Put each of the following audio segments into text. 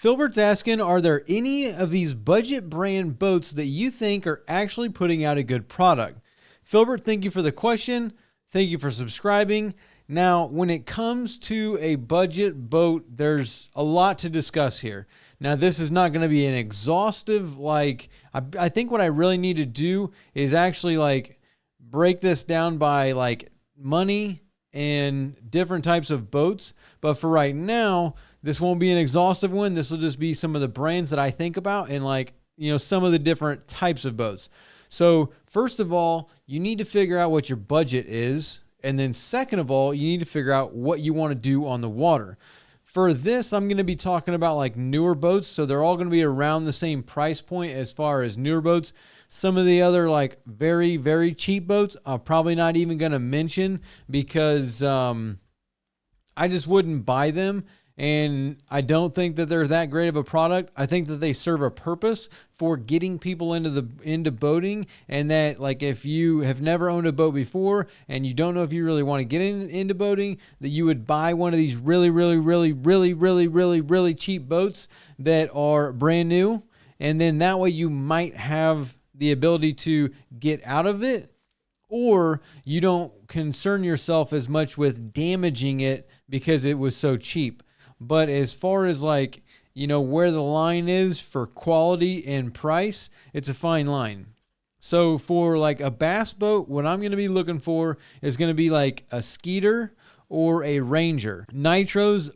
Filbert's asking, are there any of these budget brand boats that you think are actually putting out a good product? Filbert, thank you for the question. Thank you for subscribing. Now, when it comes to a budget boat, there's a lot to discuss here. Now, this is not going to be an exhaustive, I think what I really need to do is actually break this down by money and different types of boats. But for right now, this won't be an exhaustive one. This will just be some of the brands that I think about and some of the different types of boats. So first of all, you need to figure out what your budget is. And then second of all, you need to figure out what you want to do on the water. For this, I'm going to be talking about newer boats. So they're all going to be around the same price point as far as newer boats. Some of the other very, very cheap boats, I'm probably not even going to mention because I just wouldn't buy them. And I don't think that they're that great of a product. I think that they serve a purpose for getting people into boating, and that if you have never owned a boat before and you don't know if you really want to get into boating, that you would buy one of these really, really, really, really, really, really, really cheap boats that are brand new, and then that way you might have the ability to get out of it, or you don't concern yourself as much with damaging it because it was so cheap. But as far as where the line is for quality and price, it's a fine line. So for a bass boat, what I'm going to be looking for is going to be a Skeeter or a Ranger. Nitros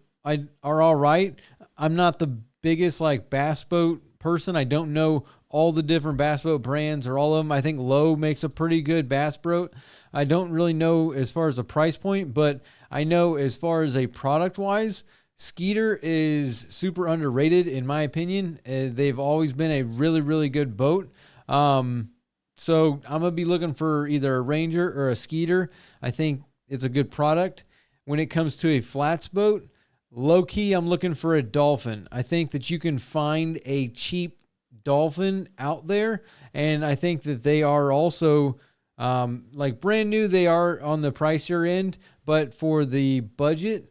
are all right. I'm not the biggest bass boat person. I don't know all the different bass boat brands or all of them. I think Lowe makes a pretty good bass boat. I don't really know as far as the price point, but I know as far as a product wise, Skeeter is super underrated in my opinion. They've always been a really, really good boat. So I'm going to be looking for either a Ranger or a Skeeter. I think it's a good product. When it comes to a flats boat, low key, I'm looking for a Dolphin. I think that you can find a cheap Dolphin out there. And I think that they are also brand new. They are on the pricier end, but for the budget,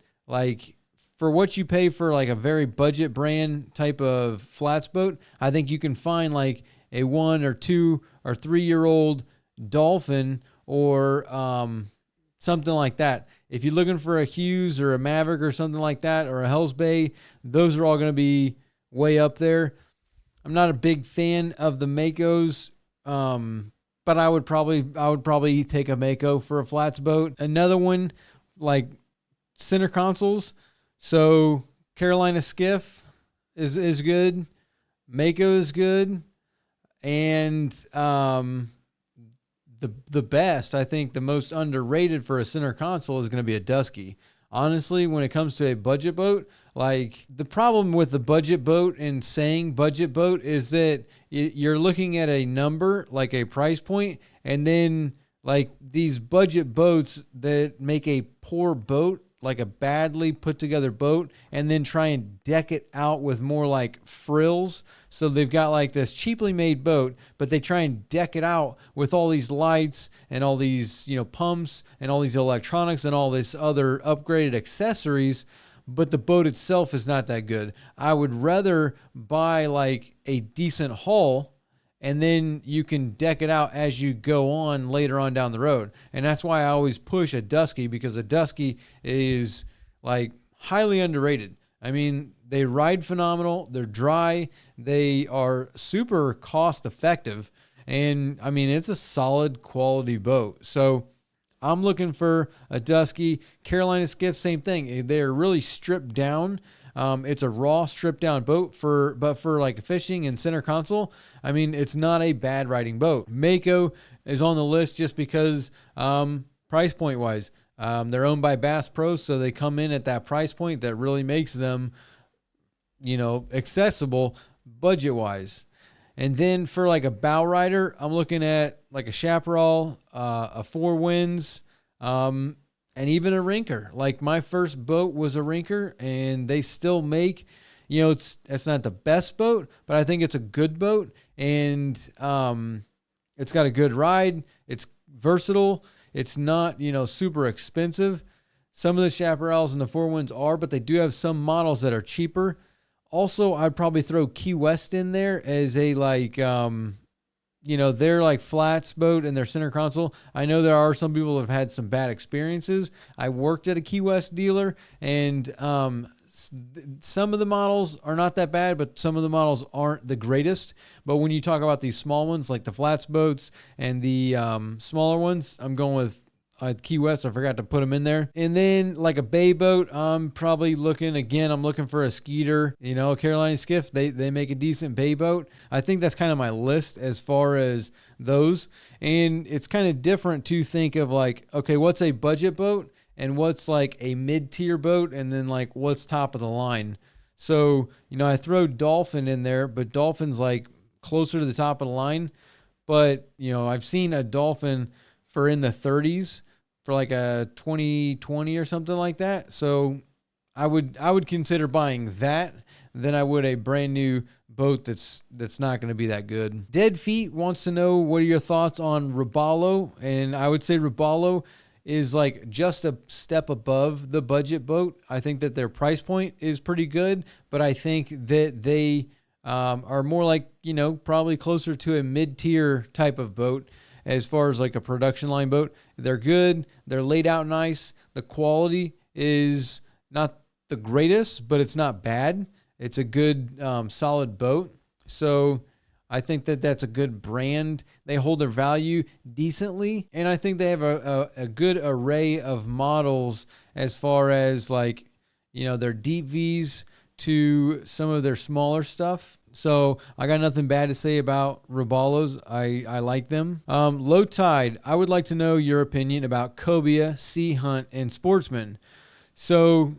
for what you pay for a very budget brand type of flats boat, I think you can find a 1 or 2 or 3 year old Dolphin or something like that. If you're looking for a Hughes or a Maverick or something like that, or a Hell's Bay, those are all going to be way up there. I'm not a big fan of the Makos, but I would probably take a Mako for a flats boat. Another one center consoles. So Carolina Skiff is good. Mako is good. And the best, I think the most underrated for a center console is going to be a Dusky. Honestly, when it comes to a budget boat, the problem with the budget boat and saying budget boat is that you're looking at a number, a price point, and then these budget boats that make a poor boat, a badly put together boat, and then try and deck it out with more frills. So they've got this cheaply made boat, but they try and deck it out with all these lights and all these, pumps and all these electronics and all this other upgraded accessories. But the boat itself is not that good. I would rather buy a decent hull, and then you can deck it out as you go on later on down the road. And that's why I always push a Dusky, because a Dusky is highly underrated. I mean, they ride phenomenal. They're dry. They are super cost effective. And I mean, it's a solid quality boat. So I'm looking for a Dusky. Carolina Skiff, same thing. They're really stripped down. It's a raw, stripped down boat but for fishing and center console, I mean, it's not a bad riding boat. Mako is on the list just because, price point wise, they're owned by Bass Pro. So they come in at that price point that really makes them, accessible budget wise. And then for a bow rider, I'm looking at a Chaparral, a Four Winds, and even a Rinker. My first boat was a Rinker, and they still make, it's not the best boat, but I think it's a good boat, and it's got a good ride. It's versatile. It's not, super expensive. Some of the Chaparrals and the Four Winds are, but they do have some models that are cheaper. Also, I'd probably throw Key West in there as a like, their like flats boat and their center console. I know there are some people who have had some bad experiences. I worked at a Key West dealer, and some of the models are not that bad, but some of the models aren't the greatest. But when you talk about these small ones, like the flats boats and the smaller ones, I'm going with Key West. I forgot to put them in there. And then like a bay boat, I'm probably looking for a Skeeter, Carolina Skiff. They make a decent bay boat. I think that's kind of my list as far as those. And it's kind of different to think of like, okay, what's a budget boat and what's like a mid-tier boat, and then like what's top of the line. So, I throw Dolphin in there, but Dolphin's like closer to the top of the line. But, I've seen a Dolphin for in the 30s for like a 2020 or something like that. So I would consider buying that than I would a brand new boat that's not going to be that good. Dead Feet wants to know, what are your thoughts on Robalo? And I would say Robalo is like just a step above the budget boat. I think that their price point is pretty good, but I think that they are more like, probably closer to a mid-tier type of boat. As far as like a production line boat, they're good. They're laid out nice. The quality is not the greatest, but it's not bad. It's a good, solid boat. So I think that that's a good brand. They hold their value decently. And I think they have a good array of models as far as like, their deep Vs to some of their smaller stuff. So I got nothing bad to say about Robalos. I like them. Low Tide, I would like to know your opinion about Cobia, Sea Hunt, and Sportsman. So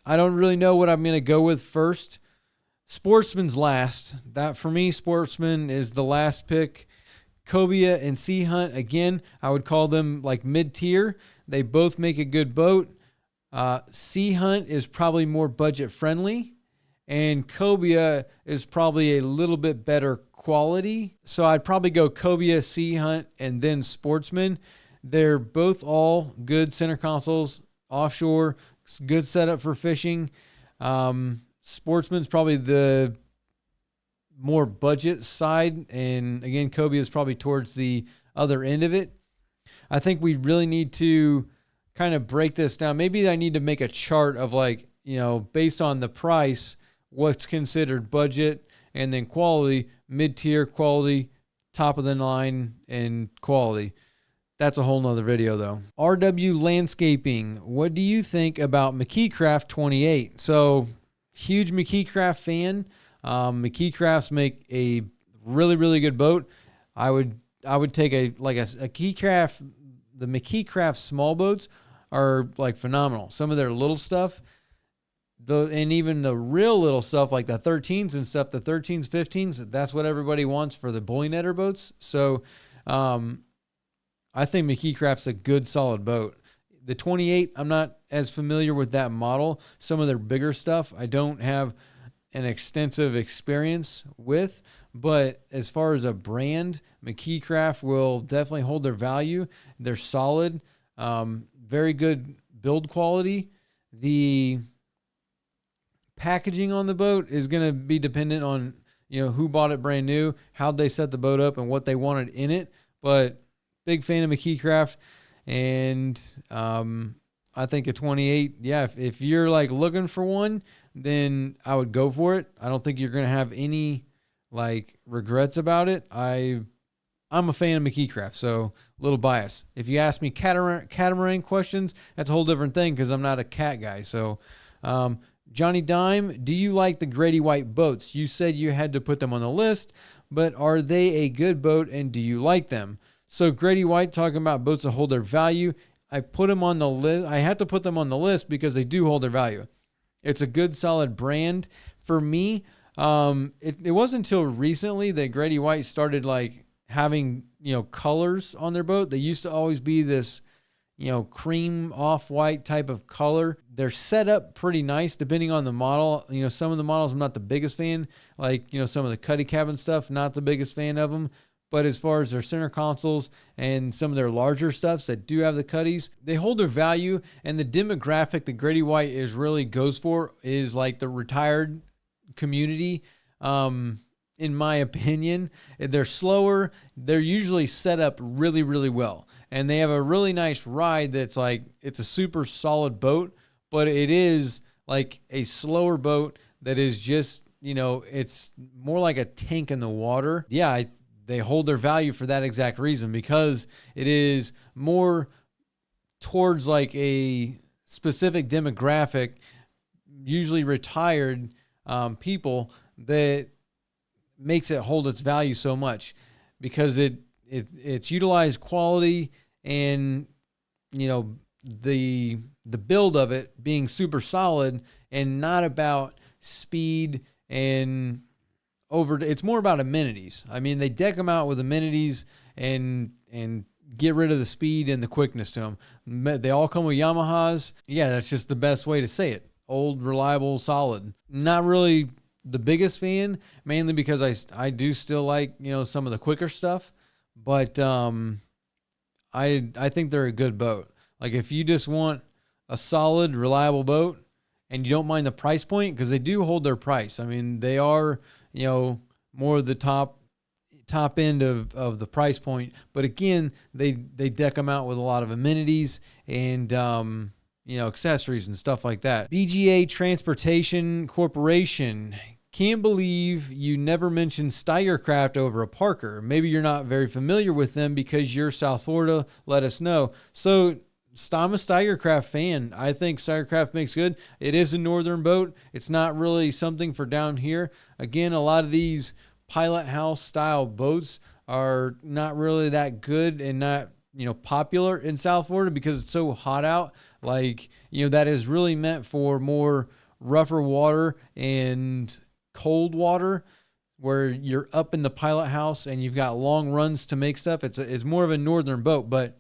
I don't really know what I'm going to go with first. Sportsman's last. That for me, Sportsman is the last pick. Cobia and Sea Hunt, again, I would call them like mid-tier. They both make a good boat. Sea Hunt is probably more budget friendly. And Cobia is probably a little bit better quality. So I'd probably go Cobia, Sea Hunt, and then Sportsman. They're both all good center consoles, offshore, good setup for fishing. Sportsman's probably the more budget side. And again, Cobia is probably towards the other end of it. I think we really need to kind of break this down. Maybe I need to make a chart of like, based on the price, what's considered budget, and then quality, mid-tier, quality, top of the line, and quality. That's a whole nother video though. RW Landscaping, what do you think about MKK Craft 28? So huge MKK Craft fan. MKK Crafts make a really, really good boat. I would take a Key Craft. The MKK Craft small boats are like phenomenal. Some of their little stuff, and even the real little stuff like the 13s and stuff, the 13s, 15s, that's what everybody wants for the bully netter boats. So I think MKK Craft's a good, solid boat. The 28, I'm not as familiar with that model. Some of their bigger stuff, I don't have an extensive experience with. But as far as a brand, MKK Craft will definitely hold their value. They're solid, very good build quality. The packaging on the boat is going to be dependent on, who bought it brand new, how they set the boat up, and what they wanted in it. But big fan of MKK Craft. And I think a 28, yeah, if you're like looking for one, then I would go for it. I don't think you're going to have any like regrets about it. I'm a fan of MKK Craft, so a little bias. If you ask me catamaran questions, that's a whole different thing because I'm not a cat guy. So Johnny Dime, do you like the Grady White boats? You said you had to put them on the list, but are they a good boat and do you like them? So Grady White, talking about boats that hold their value. I put them on the list. I had to put them on the list because they do hold their value. It's a good, solid brand. For me, it wasn't until recently that Grady White started like having, colors on their boat. They used to always be this, cream off-white type of color. They're set up pretty nice depending on the model. Some of the models I'm not the biggest fan, like, some of the cuddy cabin stuff, not the biggest fan of them. But as far as their center consoles and some of their larger stuffs that do have the cuddies, they hold their value. And the demographic that Grady White really goes for is like the retired community. In my opinion, they're slower. They're usually set up really, really well. And they have a really nice ride that's like, it's a super solid boat, but it is like a slower boat that is just, you know, it's more like a tank in the water. Yeah, they hold their value for that exact reason, because it is more towards like a specific demographic, usually retired people, that makes it hold its value so much, because it's utilized quality, and you know, the build of it being super solid and not about speed and it's more about amenities. I mean, they deck them out with amenities and get rid of the speed and the quickness to them. They all come with Yamahas. Yeah, that's just the best way to say it. Old, reliable, solid. Not really the biggest fan, mainly because I do still like, you know, some of the quicker stuff, but I think they're a good boat. Like, if you just want a solid, reliable boat and you don't mind the price point, because they do hold their price. I mean, they are, you know, more of the top end of the price point, but again, they deck them out with a lot of amenities and you know, accessories and stuff like that. BGA Transportation Corporation. Can't believe you never mentioned Styer Craft over a Parker. Maybe you're not very familiar with them because you're South Florida. Let us know. So I'm a Styer Craft fan. I think Styer Craft makes good. It is a northern boat. It's not really something for down here. Again, a lot of these pilot house style boats are not really that good and not, you know, popular in South Florida because it's so hot out. Like, you know, that is really meant for more rougher water and cold water, where you're up in the pilot house and you've got long runs to make stuff. It's more of a northern boat, but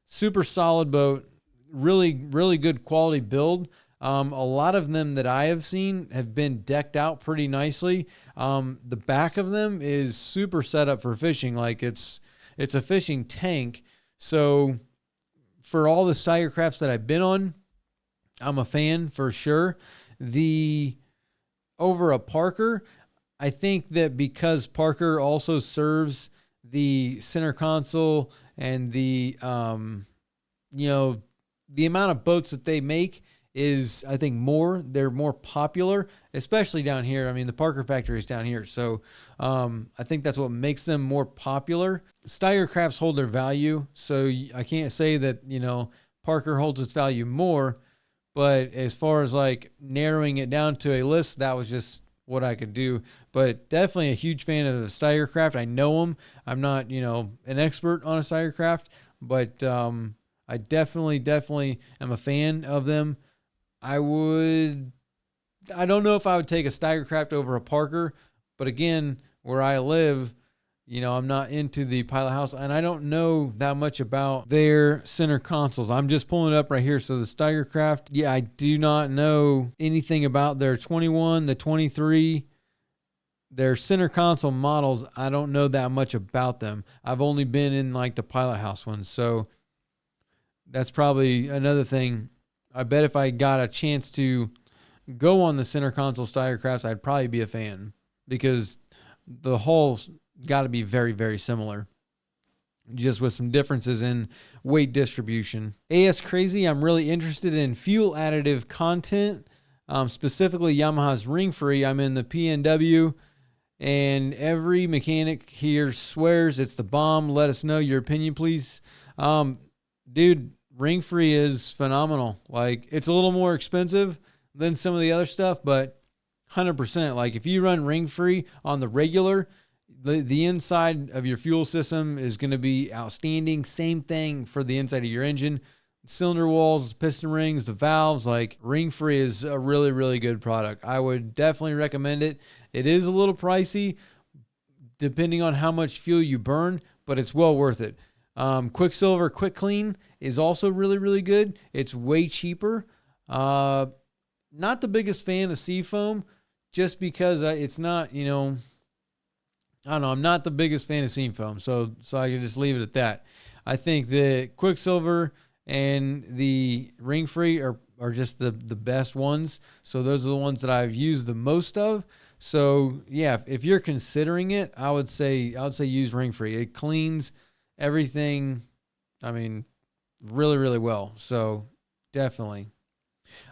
super solid boat, really, really good quality build. A lot of them that I have seen have been decked out pretty nicely. The back of them is super set up for fishing. Like, it's a fishing tank. So for all the Styer Crafts that I've been on, I'm a fan for sure. Over a Parker, I think that because Parker also serves the center console and the, you know, the amount of boats that they make is, I think, they're more popular, especially down here. I mean, the Parker factory is down here. So I think that's what makes them more popular. Styer Crafts hold their value. So I can't say that, you know, Parker holds its value more. But as far as like narrowing it down to a list, that was just what I could do. But definitely a huge fan of the Styer Craft. I know them. I'm not, you know, an expert on a Styer Craft, but I definitely am a fan of them. I don't know if I would take a Styer Craft over a Parker, but again, where I live, you know, I'm not into the pilot house, and I don't know that much about their center consoles. I'm just pulling it up right here. So the Styer Craft, yeah, I do not know anything about their 21, the 23, their center console models. I don't know that much about them. I've only been in like the pilot house ones. So that's probably another thing. I bet if I got a chance to go on the center console Styer Crafts, I'd probably be a fan, because the hulls got to be very, very similar, just with some differences in weight distribution. AS Crazy, I'm really interested in fuel additive content, specifically Yamaha's ring free. I'm in the PNW, and every mechanic here swears it's the bomb. Let us know your opinion, please. Dude, ring free is phenomenal. Like, it's a little more expensive than some of the other stuff, but 100%. Like, if you run ring free on the regular, the inside of your fuel system is going to be outstanding. Same thing for the inside of your engine. Cylinder walls, piston rings, the valves. Like, ring free is a really, really good product. I would definitely recommend it. It is a little pricey depending on how much fuel you burn, but it's well worth it. Quicksilver Quick Clean is also really, really good. It's way cheaper. Not the biggest fan of Seafoam, just because it's not, you know, I don't know. I'm not the biggest fan of Seafoam, so I can just leave it at that. I think that Quicksilver and the Ring Free are just the best ones. So those are the ones that I've used the most of. So yeah, if you're considering it, I would say use ring free. It cleans everything. I mean, really, really well. So definitely.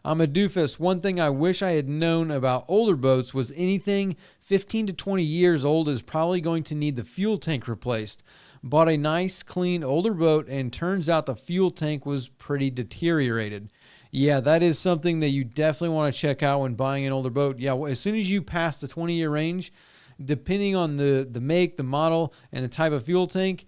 I'm a doofus. One thing I wish I had known about older boats was anything 15 to 20 years old is probably going to need the fuel tank replaced. Bought a nice, clean, older boat, and turns out the fuel tank was pretty deteriorated. Yeah, that is something that you definitely want to check out when buying an older boat. Yeah, as soon as you pass the 20-year range, depending on the make, the model, and the type of fuel tank,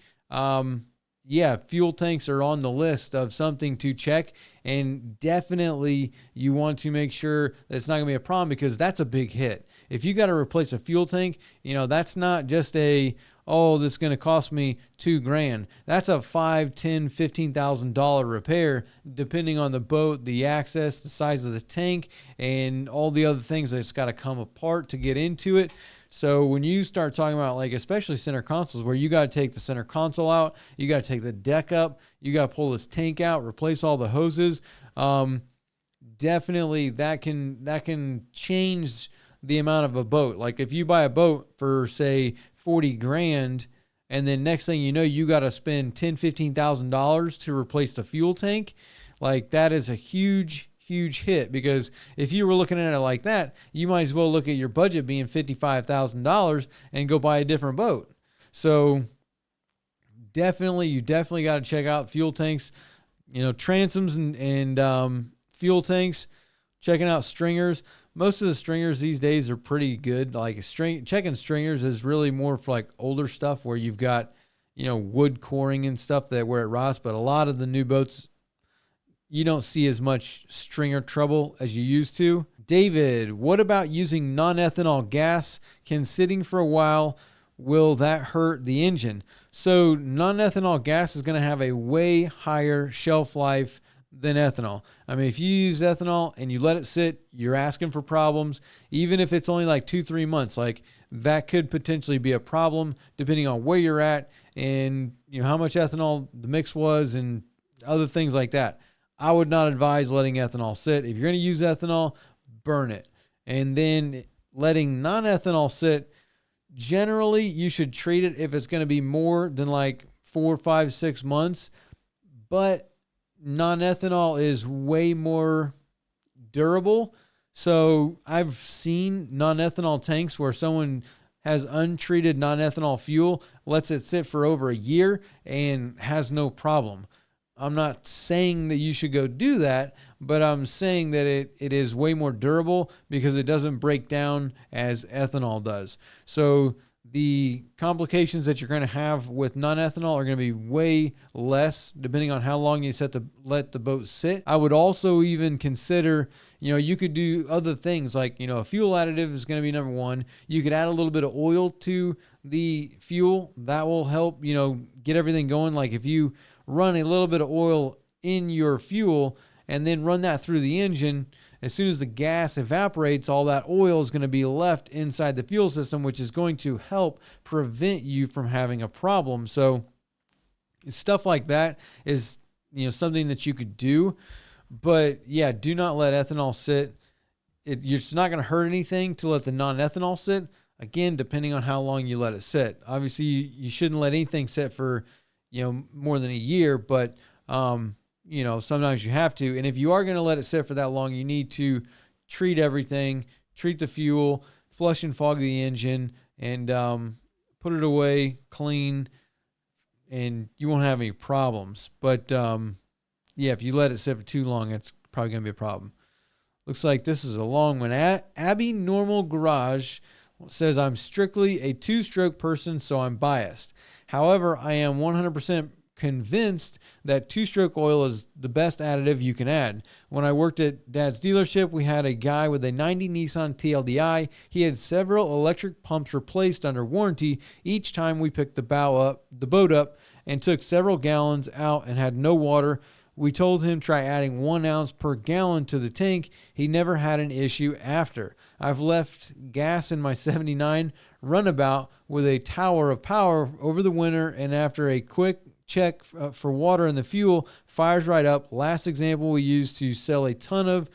yeah, fuel tanks are on the list of something to check. And definitely you want to make sure that it's not going to be a problem, because that's a big hit. If you got to replace a fuel tank, that's not just this is going to cost me $2,000. That's a $5,000, $10,000, $15,000 repair, depending on the boat, the access, the size of the tank, and all the other things that's got to come apart to get into it. So when you start talking about, like, especially center consoles, where you got to take the center console out, you got to take the deck up, you got to pull this tank out, replace all the hoses. Definitely that can change the amount of a boat. Like if you buy a boat for say $40,000, and then next thing you know, you got to spend $10,000, $15,000 to replace the fuel tank. Like that is a huge hit, because if you were looking at it like that, you might as well look at your budget being $55,000 and go buy a different boat. So you definitely got to check out fuel tanks, transoms and fuel tanks, checking out stringers. Most of the stringers these days are pretty good. Like checking stringers is really more for like older stuff where you've got, wood coring and stuff where it rots. But a lot of the new boats, you don't see as much stringer trouble as you used to. David, what about using non-ethanol gas? Can sitting for a while, will that hurt the engine? So non-ethanol gas is going to have a way higher shelf life than ethanol. I mean, if you use ethanol and you let it sit, you're asking for problems. Even if it's only like 2-3 months, like that could potentially be a problem depending on where you're at and how much ethanol the mix was and other things like that. I would not advise letting ethanol sit. If you're going to use ethanol, burn it. And then letting non-ethanol sit, generally you should treat it if it's going to be more than like 4, 5, 6 months. But non-ethanol is way more durable. So I've seen non-ethanol tanks where someone has untreated non-ethanol fuel, lets it sit for over a year and has no problem. I'm not saying that you should go do that, but I'm saying that it is way more durable because it doesn't break down as ethanol does. So the complications that you're going to have with non-ethanol are going to be way less depending on how long you let the boat sit. I would also even consider, you could do other things like, a fuel additive is going to be number one. You could add a little bit of oil to the fuel. That will help, get everything going. Like if you run a little bit of oil in your fuel and then run that through the engine, as soon as the gas evaporates, all that oil is going to be left inside the fuel system, which is going to help prevent you from having a problem. So stuff like that is, something that you could do. But yeah, do not let ethanol sit. It's not going to hurt anything to let the non-ethanol sit. Again, depending on how long you let it sit. Obviously, you shouldn't let anything sit for, more than a year, but sometimes you have to. And if you are going to let it sit for that long, you need to treat everything, treat the fuel, flush and fog the engine, and put it away clean, and you won't have any problems. But if you let it sit for too long, it's probably going to be a problem. Looks like this is a long one. Abby Normal Garage says, I'm strictly a 2-stroke person, so I'm biased. However, I am 100% convinced that 2-stroke oil is the best additive you can add. When I worked at Dad's dealership, we had a guy with a 90 Nissan TLDI. He had several electric pumps replaced under warranty each time we picked the boat up, and took several gallons out and had no water. We told him try adding 1 ounce per gallon to the tank. He never had an issue after. I've left gas in my 79 runabout with a tower of power over the winter, and after a quick check for water in the fuel, fires right up. Last example we used to sell a ton of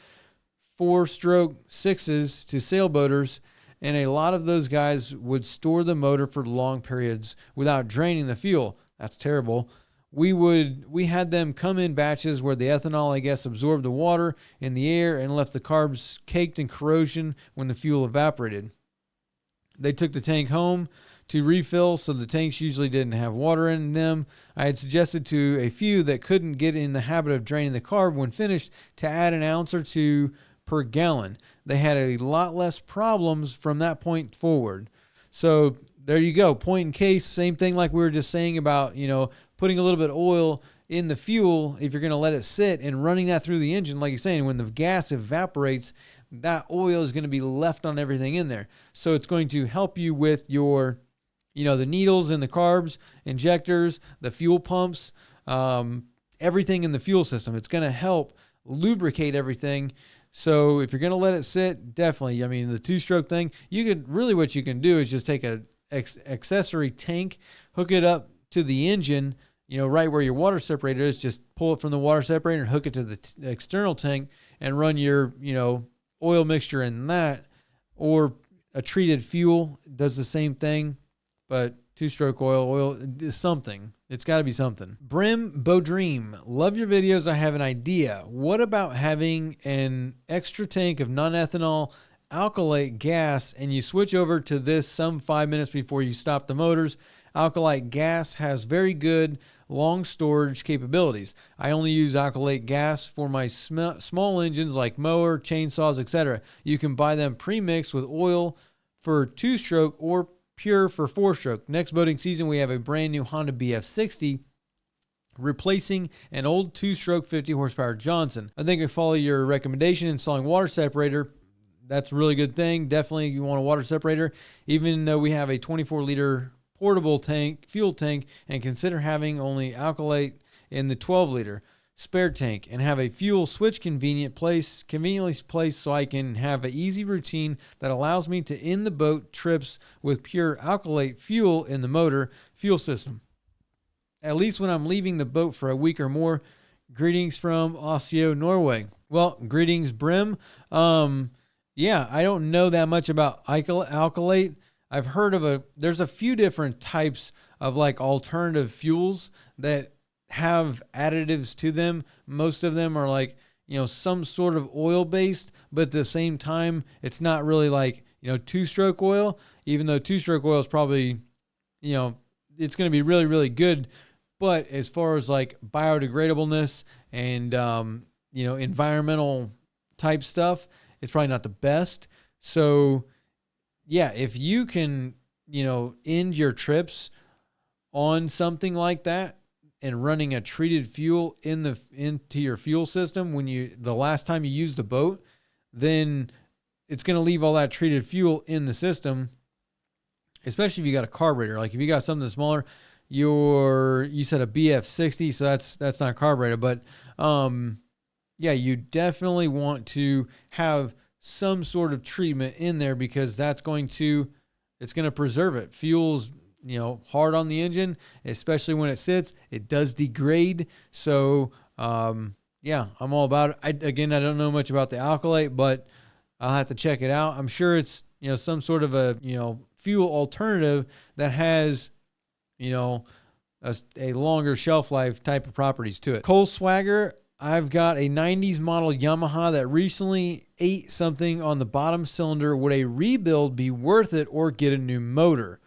4-stroke 6s to sailboaters, and a lot of those guys would store the motor for long periods without draining the fuel. That's terrible. We had them come in batches where the ethanol, I guess, absorbed the water in the air and left the carbs caked in corrosion when the fuel evaporated. They took the tank home to refill, so the tanks usually didn't have water in them. I had suggested to a few that couldn't get in the habit of draining the carb when finished to add an ounce or two per gallon. They had a lot less problems from that point forward. So there you go. Point in case, same thing like we were just saying about, putting a little bit of oil in the fuel if you're going to let it sit and running that through the engine. Like you're saying, when the gas evaporates, that oil is going to be left on everything in there. So it's going to help you with your, the needles and the carbs, injectors, the fuel pumps, everything in the fuel system. It's going to help lubricate everything. So if you're going to let it sit, definitely, the two-stroke thing, what you can do is just take a accessory tank, hook it up to the engine, right where your water separator is, just pull it from the water separator and hook it to the external tank and run your, oil mixture in that, or a treated fuel does the same thing, but two-stroke oil is something. It's got to be something. Brim Bodream, love your videos. I have an idea. What about having an extra tank of non-ethanol Alkalite gas and you switch over to this some 5 minutes before you stop the motors? Alkalite gas has very good long storage capabilities. I only use Alkalite gas for my small engines like mower, chainsaws, etc. You can buy them pre-mixed with oil for two-stroke or pure for four-stroke. Next boating season, we have a brand new Honda BF60 replacing an old two-stroke 50 horsepower Johnson. I think I follow your recommendation installing water separator. That's a really good thing. Definitely you want a water separator, even though we have a 24-liter portable fuel tank, and consider having only Alkalite in the 12-liter spare tank and have a fuel switch conveniently placed so I can have an easy routine that allows me to end the boat trips with pure Alkalite fuel in the motor fuel system, at least when I'm leaving the boat for a week or more. Greetings from Oslo, Norway. Well, greetings, Brim. Yeah, I don't know that much about Alkalite. I've heard there's a few different types of like alternative fuels that have additives to them. Most of them are like, some sort of oil based, but at the same time, it's not really like, two-stroke oil, even though two-stroke oil is probably, it's going to be really, really good. But as far as like biodegradableness and, environmental type stuff, it's probably not the best. So yeah, if you can, end your trips on something like that and running a treated fuel into your fuel system the last time you use the boat, then it's going to leave all that treated fuel in the system, especially if you got a carburetor. Like if you got something smaller, you said a BF60, so that's not a carburetor, but yeah, you definitely want to have some sort of treatment in there because it's going to preserve it. Fuel's, hard on the engine, especially when it sits, it does degrade. So, yeah, I'm all about it. I don't know much about the Alkalite, but I'll have to check it out. I'm sure it's, some sort of a, fuel alternative that has, a longer shelf life type of properties to it. Cole Swagger, I've got a 90s model Yamaha that recently ate something on the bottom cylinder. Would a rebuild be worth it or get a new motor?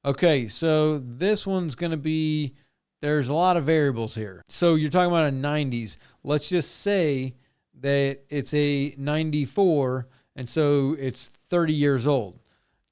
Okay, so this one's going to be, there's a lot of variables here. So you're talking about a 90s. Let's just say that it's a 94, and so it's 30 years old,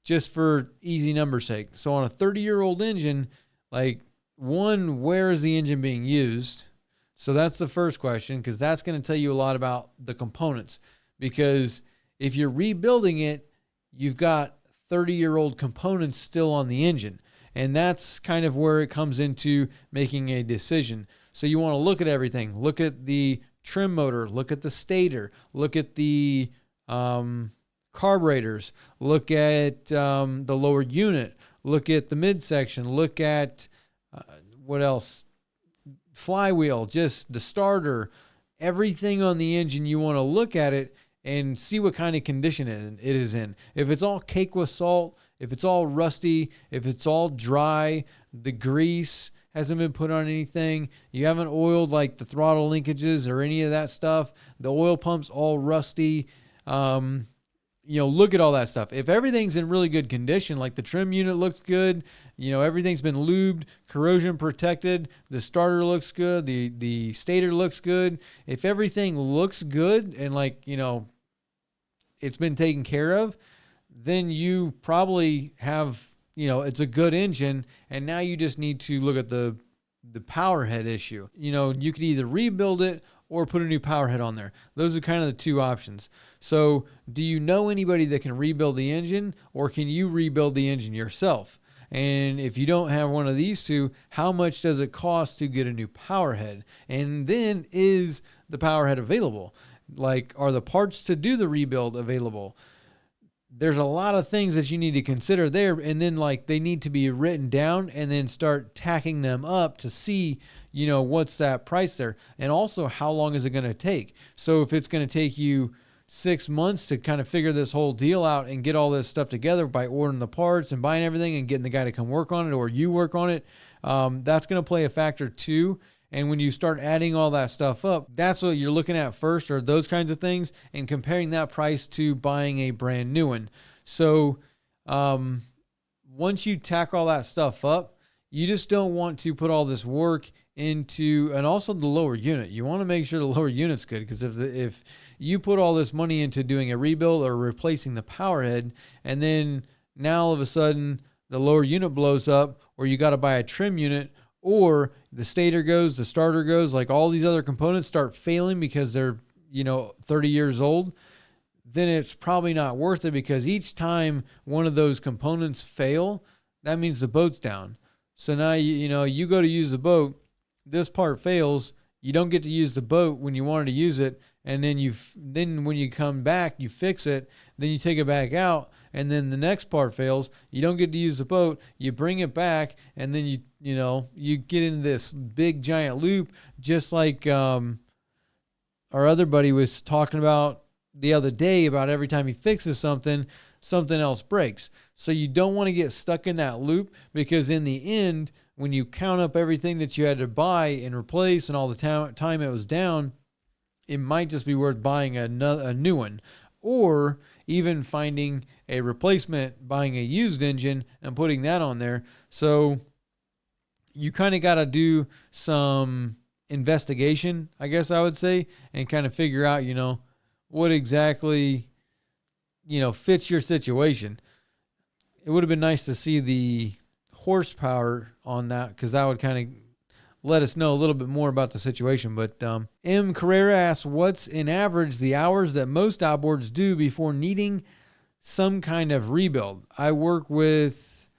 just for easy number's sake. So on a 30-year-old engine, like, one, where is the engine being used? So that's the first question, because that's going to tell you a lot about the components. Because if you're rebuilding it, you've got 30-year-old components still on the engine. And that's kind of where it comes into making a decision. So you want to look at everything. Look at the trim motor. Look at the stator. Look at the carburetors. Look at the lower unit. Look at the midsection. Look at what else? Flywheel, just the starter, everything on the engine. You want to look at it and see what kind of condition it is in. If it's all caked with salt, if it's all rusty, if it's all dry, the grease hasn't been put on anything, you haven't oiled like the throttle linkages or any of that stuff, the oil pump's all rusty, look at all that stuff. If everything's in really good condition, like the trim unit looks good, everything's been lubed, corrosion protected, the starter looks good, the stator looks good. If everything looks good and it's been taken care of, then you probably have, it's a good engine, and now you just need to look at the power head issue. You could either rebuild it or put a new power head on there. Those are kind of the two options. So do you know anybody that can rebuild the engine, or can you rebuild the engine yourself? And if you don't have one of these two, how much does it cost to get a new power head? And then, is the power head available? Like, are the parts to do the rebuild available? There's a lot of things that you need to consider there, and then they need to be written down and then start tacking them up to see, what's that price there, and also how long is it going to take. So if it's going to take you 6 months to kind of figure this whole deal out and get all this stuff together by ordering the parts and buying everything and getting the guy to come work on it, or you work on it, that's going to play a factor too. And when you start adding all that stuff up, that's what you're looking at first, or those kinds of things, and comparing that price to buying a brand new one. So once you tack all that stuff up, you just don't want to put all this work into, and also the lower unit. You want to make sure the lower unit's good, because if you put all this money into doing a rebuild or replacing the power head, and then now all of a sudden the lower unit blows up, or you got to buy a trim unit, or the stator goes, the starter goes, all these other components start failing because they're, 30 years old, then it's probably not worth it, because each time one of those components fail, that means the boat's down. So now, you go to use the boat, this part fails, you don't get to use the boat when you wanted to use it, and then when you come back, you fix it, then you take it back out, and then the next part fails, you don't get to use the boat, you bring it back, and then you get into this big giant loop, just like our other buddy was talking about the other day, about every time he fixes something else breaks. So you don't want to get stuck in that loop, because in the end, when you count up everything that you had to buy and replace and all the time it was down, it might just be worth buying a new one, or even finding a replacement, buying a used engine and putting that on there. So you kind of got to do some investigation, I guess I would say, and kind of figure out, what exactly, fits your situation. It would have been nice to see the horsepower on that, because that would kind of let us know a little bit more about the situation. But M. Carrera asks, what's in average the hours that most outboards do before needing some kind of rebuild? I work with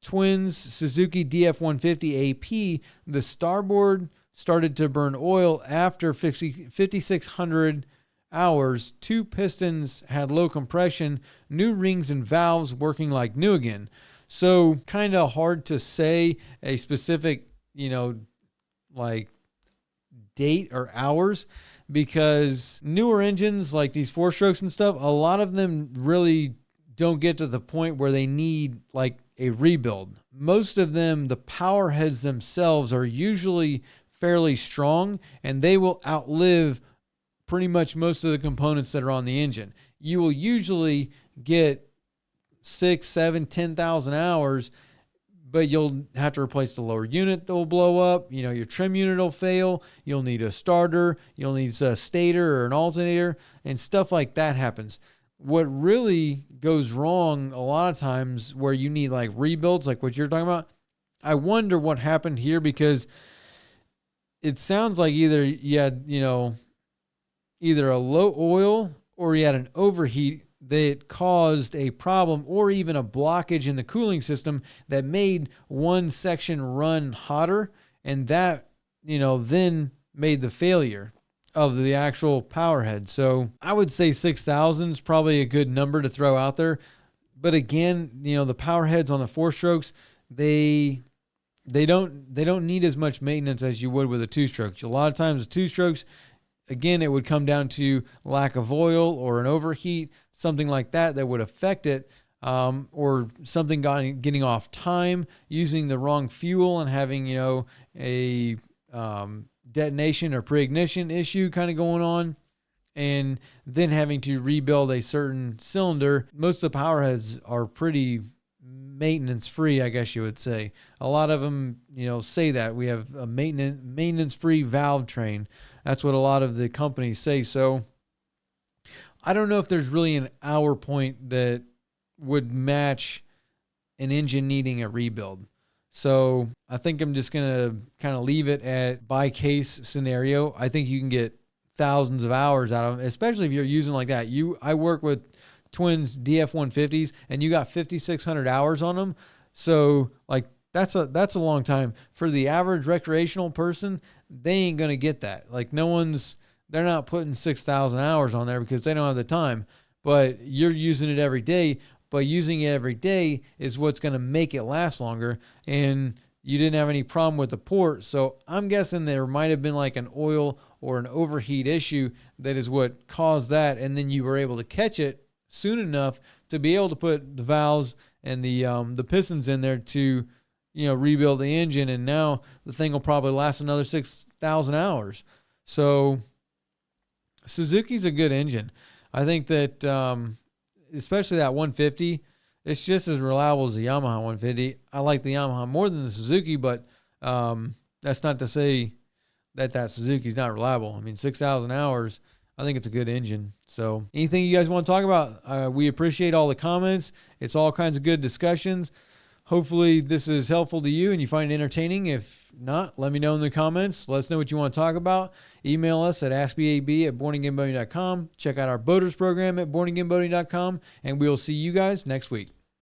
Twins Suzuki DF150 AP. The starboard started to burn oil after 5,600 hours. Two pistons had low compression, new rings and valves working like new again. So kind of hard to say a specific, date or hours, because newer engines like these 4-strokes and stuff, a lot of them really don't get to the point where they need a rebuild. Most of them, the power heads themselves are usually fairly strong, and they will outlive pretty much most of the components that are on the engine. You will usually get 6, 7, 10,000 hours, but you'll have to replace the lower unit that will blow up. Your trim unit will fail. You'll need a starter. You'll need a stator or an alternator, and stuff like that happens. What really goes wrong a lot of times, where you need rebuilds, like what you're talking about, I wonder what happened here, because it sounds like either you had, either a low oil, or you had an overheat that caused a problem, or even a blockage in the cooling system that made one section run hotter, and that, then made the failure of the actual power head. So I would say 6,000 is probably a good number to throw out there. But again, the power heads on the 4-strokes, they don't need as much maintenance as you would with a 2-stroke. A lot of times the 2-strokes, again, it would come down to lack of oil or an overheat, something like that would affect it, or something getting off time, using the wrong fuel and having, a detonation or pre-ignition issue kind of going on, and then having to rebuild a certain cylinder. Most of the power heads are pretty maintenance free, I guess you would say. A lot of them, say that we have a maintenance free valve train. That's what a lot of the companies say. So I don't know if there's really an hour point that would match an engine needing a rebuild. So I think I'm just going to kind of leave it at by case scenario. I think you can get thousands of hours out of them, especially if you're using like that. I work with Twins DF150s, and you got 5,600 hours on them. So like that's a long time for the average recreational person. They ain't going to get that. Like they're not putting 6,000 hours on there because they don't have the time, but you're using it every day. But using it every day is what's going to make it last longer. And you didn't have any problem with the port. So I'm guessing there might have been like an oil or an overheat issue that is what caused that. And then you were able to catch it soon enough to be able to put the valves and the pistons in there to, rebuild the engine. And now the thing will probably last another 6,000 hours. So Suzuki's a good engine. I think that, especially that 150, it's just as reliable as the Yamaha 150. I like the Yamaha more than the Suzuki, but that's not to say that Suzuki's not reliable. I mean, 6,000 hours, I think it's a good engine. So anything you guys want to talk about, we appreciate all the comments. It's all kinds of good discussions. Hopefully this is helpful to you and you find it entertaining. If not, let me know in the comments. Let us know what you want to talk about. Email us at askbab@bornagainboating.com. Check out our boaters program at bornagainboating.com, and we will see you guys next week.